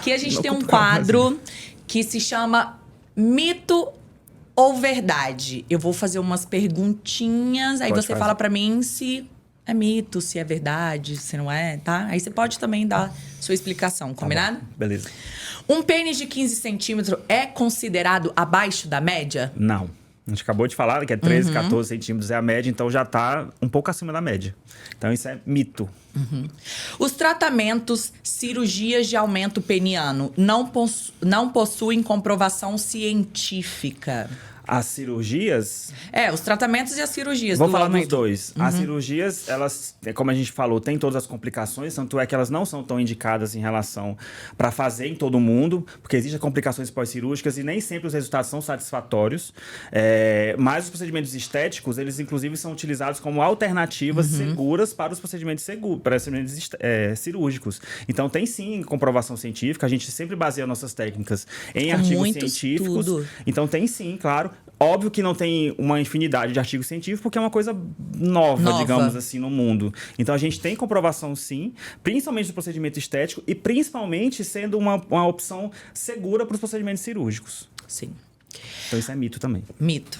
Aqui a gente tem um quadro que se chama Mito ou Verdade. Eu vou fazer umas perguntinhas, aí Pode você fazer. fala pra mim se é mito, se é verdade, se não é, tá? Aí você pode também dar sua explicação, combinado? Tá bom. Beleza. Um pênis de 15 centímetros é considerado abaixo da média? Não. A gente acabou de falar que é 13, 14 centímetros é a média, então já tá um pouco acima da média. Então isso é mito. Os tratamentos, cirurgias de aumento peniano não possuem comprovação científica. As cirurgias... Os tratamentos e as cirurgias. Vou do falar dos aumento. dois. As cirurgias, elas, como a gente falou, tem todas as complicações, tanto é que elas não são tão indicadas em relação para fazer em todo mundo, porque existem complicações pós-cirúrgicas e nem sempre os resultados são satisfatórios. Mas os procedimentos estéticos, eles inclusive são utilizados como alternativas seguras para os procedimentos cirúrgicos. Então tem sim comprovação científica, a gente sempre baseia nossas técnicas em Com artigos muito científicos. estudo. Então tem sim, claro. Óbvio que não tem uma infinidade de artigos científicos, porque é uma coisa nova, digamos assim, no mundo. Então a gente tem comprovação sim, principalmente do procedimento estético e principalmente sendo uma opção segura para os procedimentos cirúrgicos. Sim. Então isso é mito também. Mito.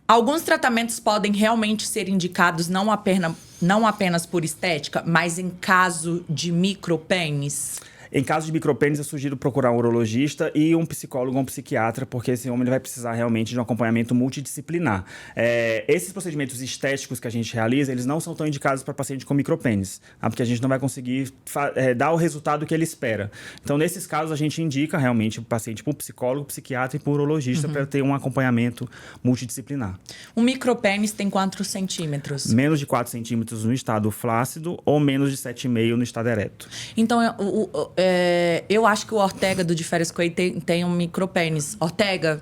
Alguns tratamentos podem realmente ser indicados não apenas por estética, mas em caso de micropênis. Em caso de micropênis, eu sugiro procurar um urologista e um psicólogo ou um psiquiatra, porque esse homem ele vai precisar realmente de um acompanhamento multidisciplinar. Esses procedimentos estéticos que a gente realiza, eles não são tão indicados para paciente com micropênis, porque a gente não vai conseguir dar o resultado que ele espera. Então, nesses casos, a gente indica realmente o paciente para um psicólogo, psiquiatra e para um urologista para ter um acompanhamento multidisciplinar. Um micropênis tem quantos centímetros? Menos de 4 centímetros no estado flácido ou menos de 7,5 no estado ereto. Então, eu acho que o Ortega do De Férias com ele tem um micropênis. Ortega,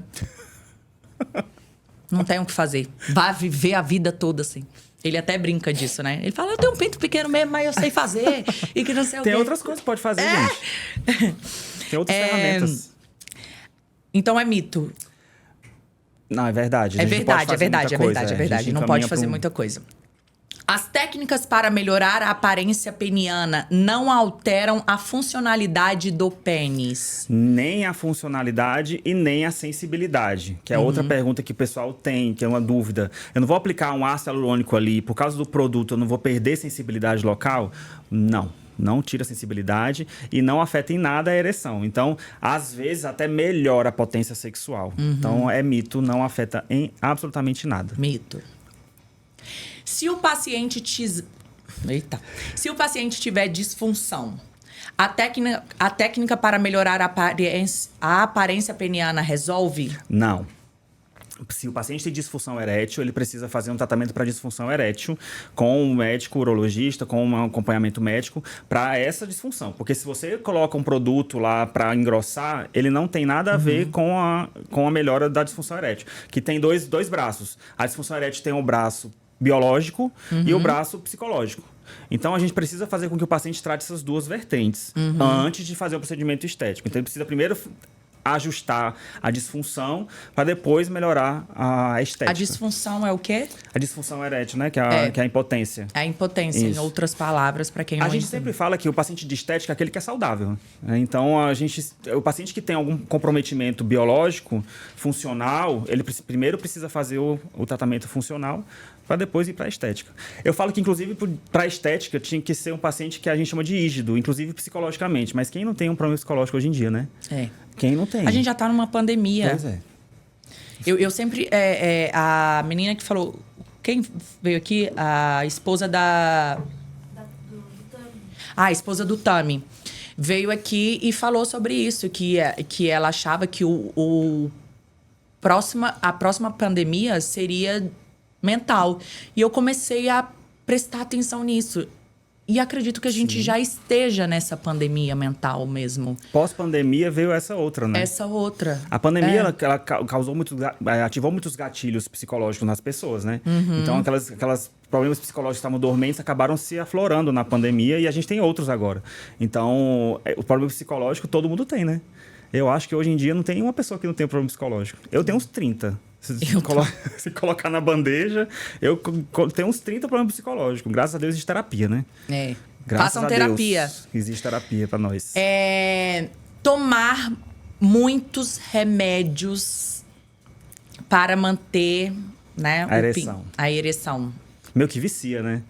não tem o que fazer. Vai viver a vida toda assim. Ele até brinca disso, né? Ele fala, eu tenho um pinto pequeno mesmo, mas eu sei fazer. E que não sei o quê. Tem outras coisas que pode fazer, gente. Tem outras ferramentas. Então é mito. Não, é verdade. É verdade. Não pode fazer muita coisa. As técnicas para melhorar a aparência peniana não alteram a funcionalidade do pênis. Nem a funcionalidade e nem a sensibilidade, que é outra pergunta que o pessoal tem, que é uma dúvida. Eu não vou aplicar um ácido hialurônico ali, por causa do produto, eu não vou perder sensibilidade local? Não tira a sensibilidade e não afeta em nada a ereção. Então, às vezes, até melhora a potência sexual. Então, é mito, não afeta em absolutamente nada. Mito. Se o paciente tiver disfunção, a técnica para melhorar a aparência peniana resolve? Não. Se o paciente tem disfunção erétil, ele precisa fazer um tratamento para disfunção erétil com um médico urologista, com um acompanhamento médico para essa disfunção. Porque se você coloca um produto lá para engrossar, ele não tem nada a ver com a melhora da disfunção erétil. Que tem dois braços. A disfunção erétil tem um braço biológico e o braço psicológico. Então, a gente precisa fazer com que o paciente trate essas duas vertentes antes de fazer o procedimento estético. Então, ele precisa primeiro ajustar a disfunção para depois melhorar a estética. A disfunção é o quê? A disfunção erétil, né? Que é a impotência. A impotência, Isso. em outras palavras, para quem não A gente entende. sempre fala que o paciente de estética é aquele que é saudável. Né? Então, o paciente que tem algum comprometimento biológico, funcional, ele primeiro precisa fazer o tratamento funcional para depois ir para a estética. Eu falo que, inclusive, para a estética tinha que ser um paciente que a gente chama de rígido, inclusive psicologicamente. Mas quem não tem um problema psicológico hoje em dia, né? Quem não tem? A gente já tá numa pandemia. Pois é. Eu sempre... a menina que falou... Quem veio aqui? A esposa da... A esposa do Tami. Veio aqui e falou sobre isso. Que ela achava que a próxima pandemia seria mental. E eu comecei a prestar atenção nisso. E acredito que a gente já esteja nessa pandemia mental mesmo. Pós-pandemia veio essa outra, né? Essa outra. A pandemia, ela causou ativou muitos gatilhos psicológicos nas pessoas, né? Então, aquelas problemas psicológicos que estavam dormentes acabaram se aflorando na pandemia e a gente tem outros agora. Então, o problema psicológico todo mundo tem, né? Eu acho que hoje em dia não tem uma pessoa que não tem problema psicológico. Eu tenho uns 30. Se colocar na bandeja, eu tenho uns 30 problemas psicológicos. Graças a Deus existe terapia, né? Façam terapia. Deus, existe terapia pra nós. tomar muitos remédios para manter, né, a ereção. Meio que vicia, né?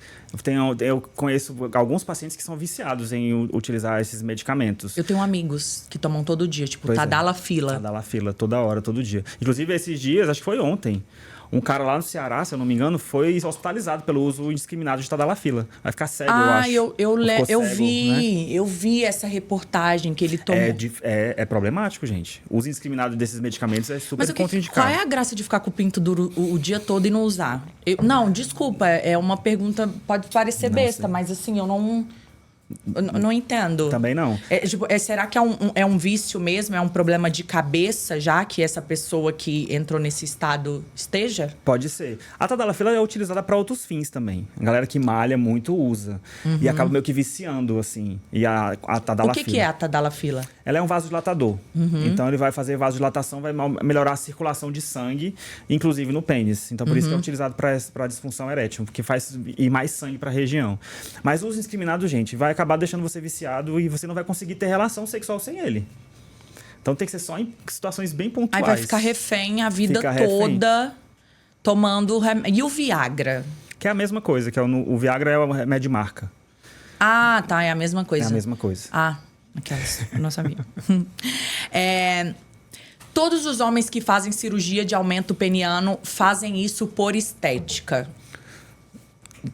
Eu conheço alguns pacientes que são viciados em utilizar esses medicamentos. Eu tenho amigos que tomam todo dia, tipo, Pois é. Tadalafila. Tadalafila, toda hora, todo dia. Inclusive, esses dias, acho que foi ontem, um cara lá no Ceará, se eu não me engano, foi hospitalizado pelo uso indiscriminado de Tadalafila. Vai ficar cego, eu acho. Eu vi essa reportagem que ele tomou. É problemático, gente. O uso indiscriminado desses medicamentos é super contraindicado. Qual é a graça de ficar com o pinto duro o dia todo e não usar? Não, desculpa, é uma pergunta, pode parecer besta, mas assim, eu não entendo. Também não. Será que é um vício mesmo? É um problema de cabeça, já que essa pessoa que entrou nesse estado esteja? Pode ser. A Tadalafila é utilizada para outros fins também. A galera que malha muito usa. E acaba meio que viciando, assim. E a Tadalafila... O que é a Tadalafila? Ela é um vasodilatador. Então, ele vai fazer vasodilatação, vai melhorar a circulação de sangue, inclusive no pênis. Então, por isso que é utilizado para disfunção erétil, porque faz ir mais sangue para a região. Mas o uso indiscriminado, gente, vai acabar deixando você viciado e você não vai conseguir ter relação sexual sem ele. Então, tem que ser só em situações bem pontuais. Aí vai ficar refém a vida toda tomando remédio. E o Viagra? Que é a mesma coisa, o Viagra é o remédio de marca. Ah, tá, é a mesma coisa. É a mesma coisa. Ah, aquelas, eu não sabia. Todos os homens que fazem cirurgia de aumento peniano fazem isso por estética?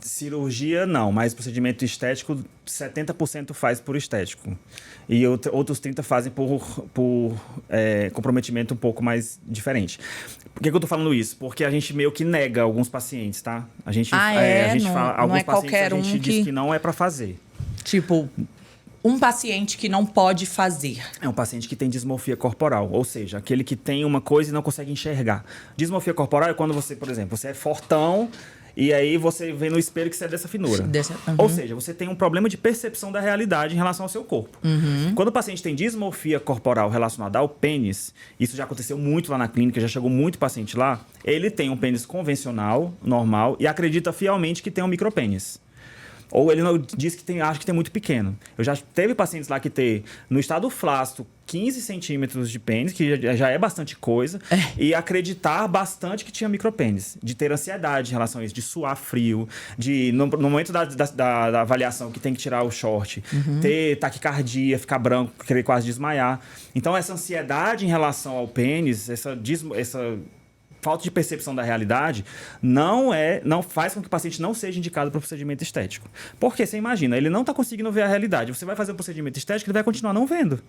Cirurgia, não. Mas procedimento estético, 70% faz por estético. E outros 30% fazem por comprometimento um pouco mais diferente. Por que eu tô falando isso? Porque a gente meio que nega alguns pacientes, tá? A gente fala, alguns pacientes a gente diz que não é para fazer. Tipo, um paciente que não pode fazer. É um paciente que tem dismorfia corporal, ou seja, aquele que tem uma coisa e não consegue enxergar. Dismorfia corporal é quando você, por exemplo, você é fortão e aí você vê no espelho que você é dessa finura. Ou seja, você tem um problema de percepção da realidade em relação ao seu corpo. Quando o paciente tem dismorfia corporal relacionada ao pênis, isso já aconteceu muito lá na clínica, já chegou muito paciente lá, ele tem um pênis convencional, normal, e acredita fielmente que tem um micropênis. Ou ele não diz que acha que tem muito pequeno. Eu já teve pacientes lá que tem, no estado flácido, 15 centímetros de pênis, que já é bastante coisa, e acreditar bastante que tinha micropênis. De ter ansiedade em relação a isso, de suar frio, de, no momento da avaliação que tem que tirar o short, ter taquicardia, ficar branco, querer quase desmaiar. Então, essa ansiedade em relação ao pênis, essa falta de percepção da realidade não faz com que o paciente não seja indicado para o procedimento estético. Porque você imagina, ele não está conseguindo ver a realidade. Você vai fazer um procedimento estético, ele vai continuar não vendo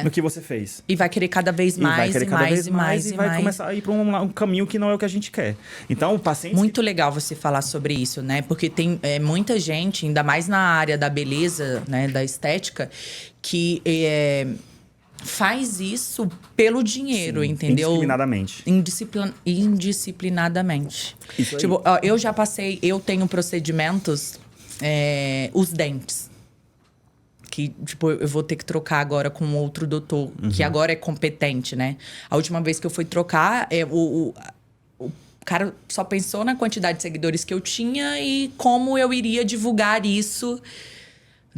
no que você fez. E vai querer cada vez mais, e vai começar a ir para um caminho que não é o que a gente quer. Então, o paciente... Muito legal você falar sobre isso, né? Porque tem muita gente, ainda mais na área da beleza, né, da estética, que... faz isso pelo dinheiro, entendeu? Indiscriminadamente. Indisciplinadamente. Isso aí. Tipo, eu tenho procedimentos, os dentes. Que, tipo, eu vou ter que trocar agora com outro doutor, que agora é competente, né? A última vez que eu fui trocar, o cara só pensou na quantidade de seguidores que eu tinha e como eu iria divulgar isso,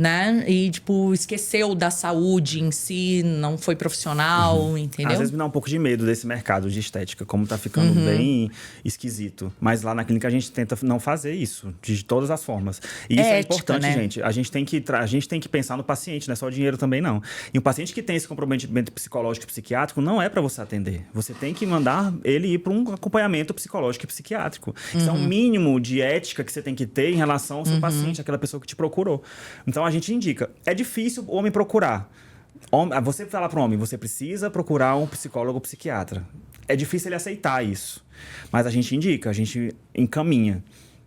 né? E, tipo, esqueceu da saúde em si, não foi profissional, entendeu? Às vezes me dá um pouco de medo desse mercado de estética, como tá ficando bem esquisito. Mas lá na clínica a gente tenta não fazer isso, de todas as formas. E isso é importante, né? Gente. A gente tem que pensar no paciente, não é só o dinheiro também, não. E um paciente que tem esse comprometimento psicológico e psiquiátrico não é para você atender. Você tem que mandar ele ir para um acompanhamento psicológico e psiquiátrico. Isso é um mínimo de ética que você tem que ter em relação ao seu paciente, aquela pessoa que te procurou. Então, a gente indica. É difícil o homem procurar. Você fala para o homem, você precisa procurar um psicólogo ou psiquiatra. É difícil ele aceitar isso. Mas a gente indica, a gente encaminha.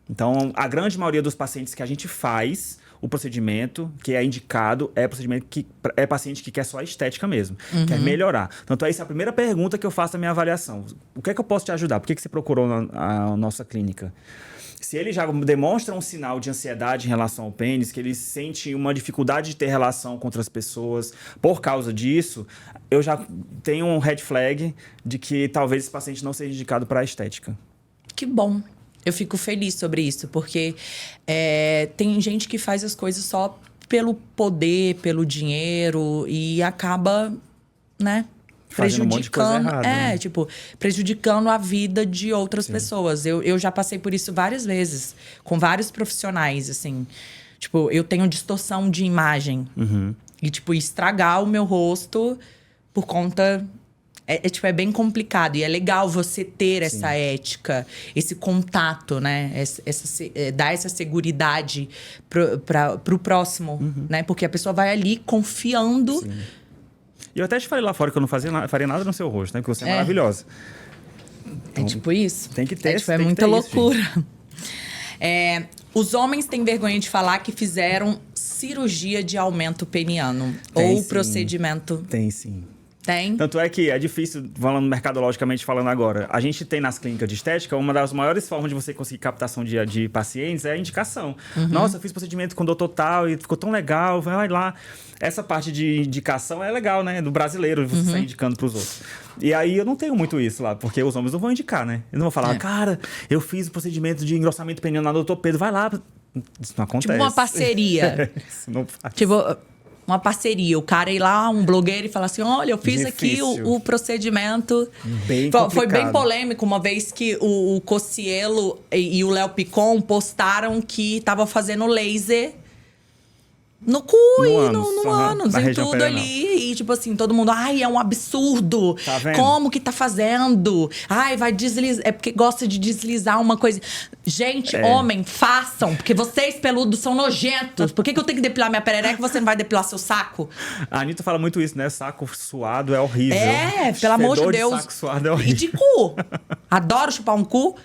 Então, a grande maioria dos pacientes que a gente faz o procedimento, que é indicado, é procedimento que é paciente que quer só a estética mesmo, quer melhorar. Então, essa é a primeira pergunta que eu faço na minha avaliação. O que é que eu posso te ajudar? Por que você procurou a nossa clínica? Se ele já demonstra um sinal de ansiedade em relação ao pênis, que ele sente uma dificuldade de ter relação com outras pessoas por causa disso, eu já tenho um red flag de que talvez esse paciente não seja indicado para a estética. Que bom. Eu fico feliz sobre isso, porque tem gente que faz as coisas só pelo poder, pelo dinheiro e acaba né? Fazendo um monte de coisa errada, né? Tipo, prejudicando a vida de outras pessoas. Eu já passei por isso várias vezes, com vários profissionais, assim. Tipo, eu tenho distorção de imagem. E, tipo, estragar o meu rosto por conta... tipo, é bem complicado. E é legal você ter essa ética, esse contato, né? Dar essa seguridade pro próximo, né? Porque a pessoa vai ali confiando... Sim. E eu até te falei lá fora que eu não faria nada no seu rosto, né? Porque você é maravilhosa. Então, é tipo isso. Tem que ter. É muita loucura. Os homens têm vergonha de falar que fizeram cirurgia de aumento peniano. Ou procedimento. Tem sim. Tem? Tanto é que é difícil, falando mercadologicamente falando agora, a gente tem nas clínicas de estética, uma das maiores formas de você conseguir captação de pacientes é a indicação. Nossa, eu fiz procedimento com o doutor tal e ficou tão legal, vai lá. Essa parte de indicação é legal, né? Do brasileiro, você sair indicando pros outros. E aí eu não tenho muito isso lá, porque os homens não vão indicar, né? Eles não vão falar, cara, eu fiz o procedimento de engrossamento peniano na doutor Pedro, vai lá. Isso não acontece. Tipo uma parceria. Isso não faz. Tipo... uma parceria. O cara ir lá, um blogueiro, e falar assim, olha, eu fiz aqui o procedimento. Bem complicado. Foi bem polêmico uma vez que o Cocielo e o Léo Picon postaram que tava fazendo laser no cu e no ânus e tudo perianal. ali. E tipo assim, todo mundo, ai, é um absurdo. Tá vendo? Como que tá fazendo? Ai, vai deslizar. É porque gosta de deslizar uma coisa. Gente, homem, façam. Porque vocês, peludos, são nojentos. Por que eu tenho que depilar minha perereca e você não vai depilar seu saco? A Anitta fala muito isso, né? Saco suado é horrível. Pelo amor de Deus. Saco suado é horrível. E de cu. Adoro chupar um cu.